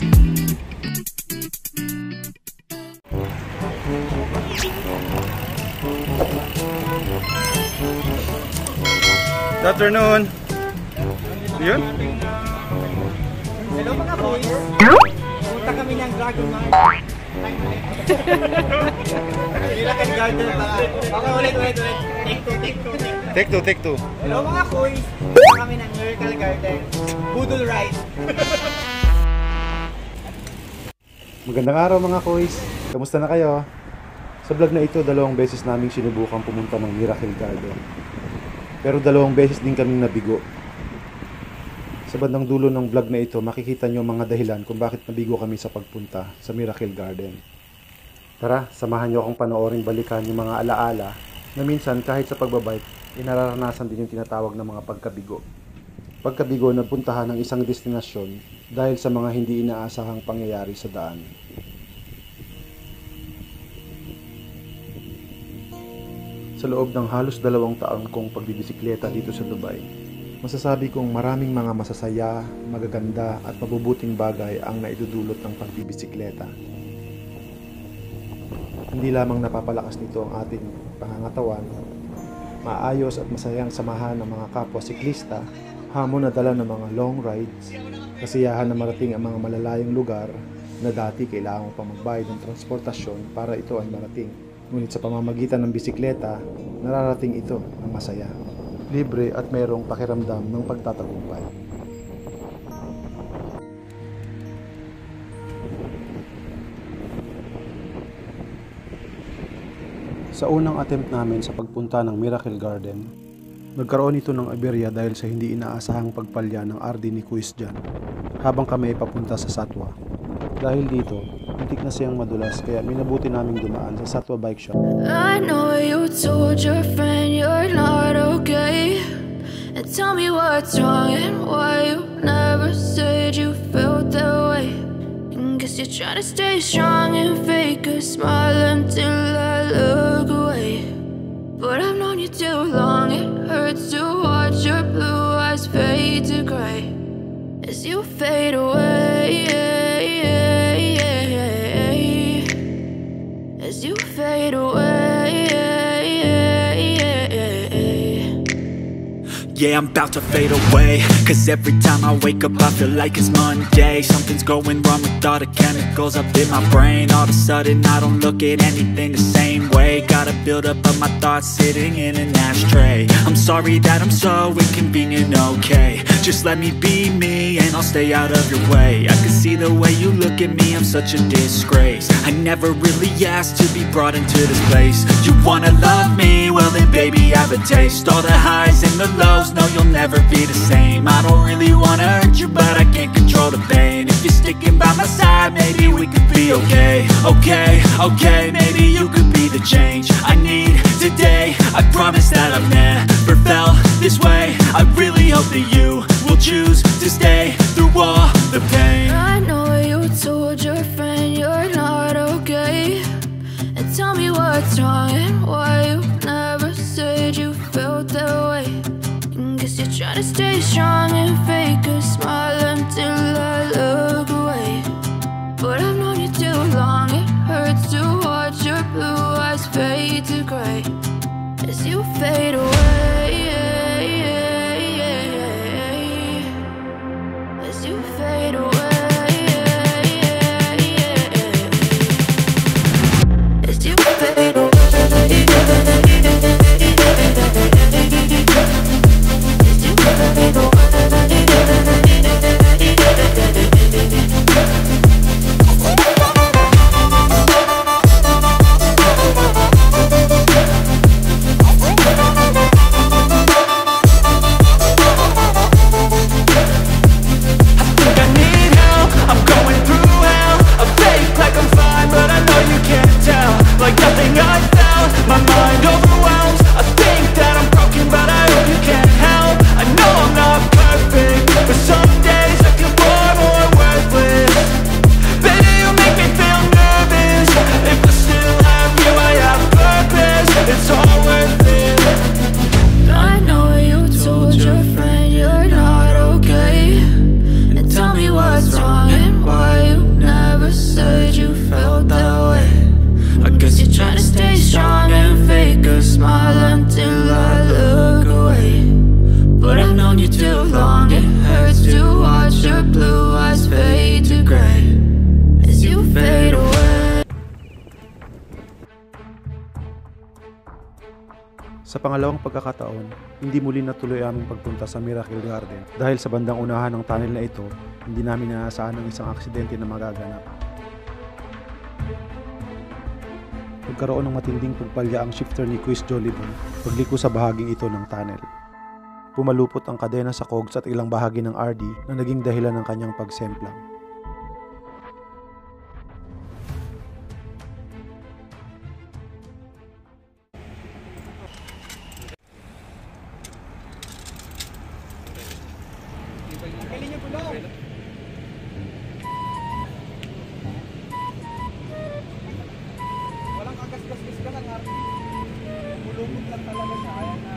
Good afternoon. Yun? Hello mga boys. Punta kami ng Dragon Mart. Miracle Garden mga. Okay, ulit. Take two. Hello mga boys. Punta kami ng Miracle Garden. Budol Ride. Magandang araw mga koys. Kamusta na kayo? Sa vlog na ito, 2 beses naming sinubukan pumunta ng Miracle Garden. Pero 2 beses din kaming nabigo. Sa bandang dulo ng vlog na ito, makikita nyo mga dahilan kung bakit nabigo kami sa pagpunta sa Miracle Garden. Tara, samahan nyo akong panoorin balikan yung mga alaala na minsan kahit sa pagbabike, inararanasan din yung tinatawag na mga pagkabigo. Pagkabigo na puntahan ng isang destinasyon dahil sa mga hindi inaasahang pangyayari sa daan. Sa loob ng halos 2 taon kong pagbibisikleta dito sa Dubai, masasabi kong maraming mga masasaya, magaganda at mabubuting bagay ang naidudulot ng pagbibisikleta. Hindi lamang napapalakas nito ang ating pangangatawan, maayos at masayang samahan ng mga kapwa siklista, hamon na dala ng mga long rides, kasiyahan na marating ang mga malalayong lugar na dati kailangan pang magbayad ng transportasyon para ito ay marating. Ngunit sa pamamagitan ng bisikleta, nararating ito ng masaya, libre at mayroong pakiramdam ng pagtatagumpay. Sa unang attempt namin sa pagpunta ng Miracle Garden, nagkaroon ito ng aberya dahil sa hindi inaasahang pagpalya ng RD ni Christian habang kami ay papunta sa Satwa. Dahil dito, muntik na siyang madulas kaya minabuti naming dumaan sa Satwa Bike Shop. I know you told your friend you're not okay, and tell me what's wrong and why you never said you felt that way. And guess you're trying to stay strong and fake a smile until I look away. But I've known you too long, it hurts to watch your blue eyes fade to gray as you fade away. As you fade away. Yeah, I'm about to fade away, cause every time I wake up I feel like it's Monday. Something's going wrong with all the chemicals up in my brain. All of a sudden I don't look at anything the same way. Got a build up of my thoughts sitting in an ashtray. I'm sorry that I'm so inconvenient, okay. Just let me be me and I'll stay out of your way. I can see the way you look at me, I'm such a disgrace. I never really asked to be brought into this place. You wanna love me? Well then baby I have a taste. All the highs and the lows, no you'll never be the same. I don't really wanna hurt you but I can't control the pain. If you're sticking by my side, maybe we could be okay. Okay, maybe you could be the change I need today. I promise that I've never felt this way. I really hope that you will choose to stay through all the pain. I know you told your friend you're not okay, and tell me what's wrong and why you never said you felt that way. And guess you're trying to stay strong and fake a smile until I look away. But I've known you too long, it hurts to watch your blue eyes fade to gray as you fade away. As you fade away. As you fade away. Sa pangalawang pagkakataon, hindi muli natuloy aming pagpunta sa Miracle Garden dahil sa bandang unahan ng tunnel na ito, hindi namin inaasahan ng isang aksidente na magaganap. Nagkaroon ng matinding pagpalya ang shifter ni Quiz Jollibon pagliko sa bahaging ito ng tunnel. Pumalupot ang kadena sa cogs at ilang bahagi ng RD na naging dahilan ng kanyang pagsemplang. Kailan niyo bulong? Walang kagas-gas ka lang, Harvey. Bulungot lang talaga siya. Kaya na...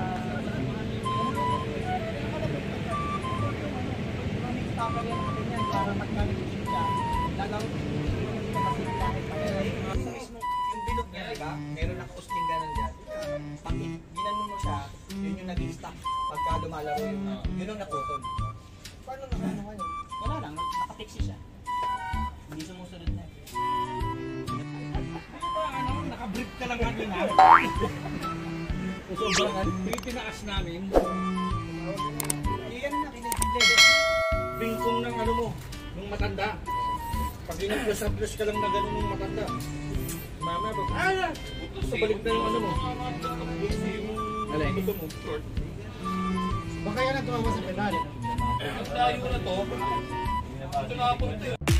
Stakal yan natin yan para mag-navigation siya. Lalaw, kasi kahit pa yung bilog niya, diba? Meron naka-usling ganun dyan. Pag ginanon mo siya, yun yung naging stock. Pagka lumalaro yun ang naputol. Paano na ano kayo? Wala lang, nakapixi siya. Hindi sumusunod na. Nakabrief ka lang natin ha. Sobrang tinaas namin. Iyan na, kinagigil. Pingkong ng ano mo, nung matanda. Pag inag-plus ka lang na gano'n nung matanda. Mama, sabalik na yung ano mo. Yung ito mo. Baka yan ang tumawa sa pedal. Ang layo na to. Ito na po ito.